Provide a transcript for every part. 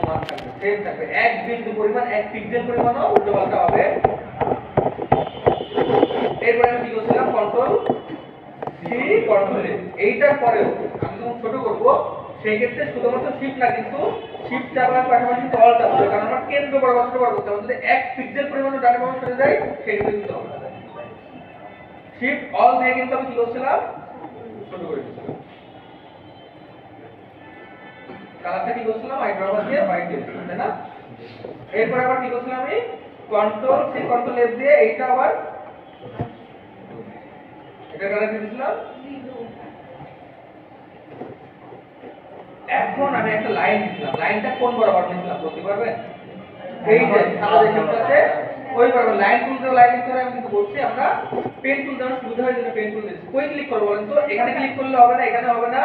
সমান থাকবে, সেম থাকবে, এক বিন্দু পরিমাণ, এক পিক্সেল পরিমাণও উল্টো পাল্টা হবে। এরপরে আমি কি করছিলাম, কন্ট্রোল সি কন্ট্রোল এ। এইটার পরেও আমি যখন ছোট করব সেই ক্ষেত্রে শুধুমাত্র শিফট না, কিন্তু শিফট চাপার পাশাপাশি কিন্তু অল চাপতে হবে, কারণ আমার কেন্দ্র বরাবর ছোট করতে হবে। যদি এক পিক্সেল পরিমাণ ডানে বামে সরে যায় সেক্ষেত্রে কিন্তু হবে না। শিফট অল দিয়ে কিন্তু আমি কি করছিলাম, ছোট করে দিচ্ছিলাম। কালারটা কি করছিলাম, হাইড্রোবাস দিয়ে হোয়াইট দিয়েছিলাম, তাই না? এরপর আবার কি করছিলাম, আমি কন্ট্রোল সি কন্ট্রোল এফ দিয়ে এইটা আবার এটা কালার দিয়েছিলাম। এখন আমি একটা লাইন দিছিলাম, লাইনটা কোন বরাবর দিছিলাম বলতে পারবেন? এই যে সাদা যে শেপটা আছে ওই বরাবর লাইন তুলতে লাইন দিতে হবে। আমি কিন্তু বলছি আমরা পেন টুল দেওয়ার সুবিধা হয় যেটা পেন টুল দিচ্ছি। কই ক্লিক করব বলেন তো? এখানে ক্লিক করলে হবে না, এখানে হবে না,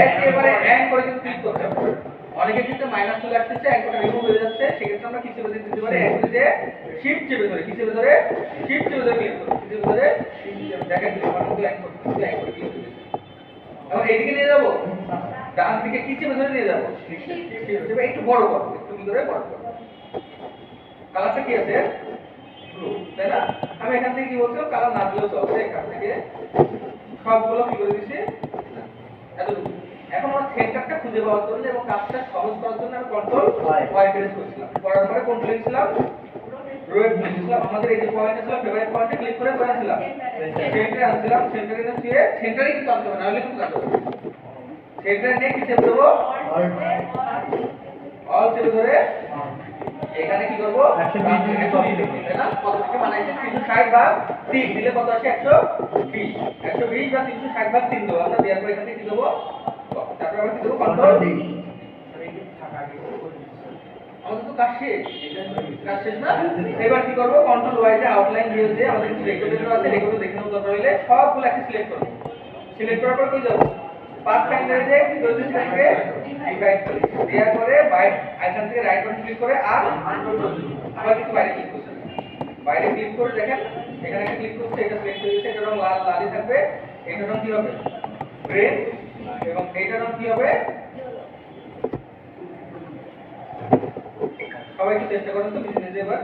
একেবারে অ্যাং করে কিন্তু ক্লিক করতে হবে। অনেকের ক্ষেত্রে মাইনাস চলে আসছে, অ্যাঙ্কটা রিমুভ হয়ে যাচ্ছে, সেক্ষেত্রে আমরা কি চেপে দিতে পারি, অ্যাঙ্ক দিয়ে শিফট চেপে ধরে, কি চেপে ধরে, শিফট চেপে ধরে ক্লিক করব, চেপে ধরে দেখেন আমরা কিন্তু অ্যাঙ্ক করতে ক্লিক করতে। এখন এইদিকে নিয়ে যাব, ডান দিকে কি চেপে ধরে নিয়ে যাব, শিফট চেপে একটু বড় করব, একটু কি ধরে বড় করব। কালারটা কি আছে, ব্লু, তাই না? আমি এখান থেকে কি বলছিলাম, কালার না দিলেও চলবে, এখান থেকে সবগুলো কি করে দিছি এতটুকু। এখন আমরা সেন্টারটা খুঁজে পাওয়ার জন্য এবং কাজটা সহজ করার জন্য আমি কন্ট্রোল ওয়াই প্রেস করছিলাম, করার পরে কোন লিখছিলাম, রোয়েট লিখছিলাম। আমাদের এই যে পয়েন্ট ছিল ফেভারিট পয়েন্টে ক্লিক করে করেছিলাম, সেন্টারে আনছিলাম, সেন্টারে নিয়ে সেন্টারে কিন্তু আনতে হবে, নাহলে কিন্তু কাজ হবে। সেন্টারে নিয়ে কি চেপে দেবো, অল চেপে ধরে এখানে কি করব, 120 দেব, তাই না? কত থেকে বানাইছে, 360 ভাগ 3 দিলে কত আসে, 120, 120 বা 360 ভাগ 3 দেব আমরা। দেওয়ার পর এখানে কি দেব, তারপর আমরা কি দেব, কন্ট্রোল ডি। আমাদের তো কাজ শেষ, কাজ শেষ না? এবার কি করব, কন্ট্রোল ওয়াই তে আউটলাইন ভিউ দিয়ে আমাদের কিছু রেকর্ডের আছে, রেকর্ড দেখে নেব দরকার হলে সবগুলো একটা সিলেক্ট করব। সিলেক্ট করার পর কই যাব, পাথ ফাইন্ডারে যে কি করে দিতে হবে, ডিভাইড করে দেওয়ার পরে বাইট আইকন থেকে রাইট বাটন ক্লিক করে আর আবার কিছু বাইরে ক্লিক করতে হবে। বাইরে ক্লিক করে দেখেন এখানে একটা ক্লিক করতে, এটা সিলেক্ট হয়ে গেছে, এটা রং লাল লালই থাকবে, এটা রং কি হবে, গ্রিন, এবং এইটা রং কি হবে, সবাই একটু চেষ্টা করেন তো নিজে নিজে এবার।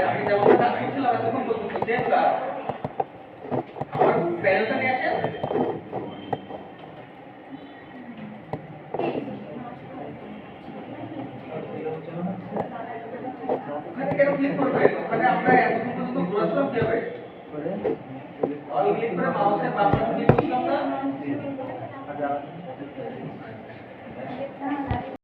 আমি যেমন কাজ করছিলাম এতক্ষণ পর্যন্ত সেম কাজ, আমার প্যানেলটা নিয়ে আসেন। ওখানে কেন ক্লিক করবেন, ওখানে আমরা এতক্ষণ পর্যন্ত ঘোরাচ্ছিলাম কিভাবে, অল ক্লিক করে মাউসের বাম পাশে ক্লিক করছিলাম না।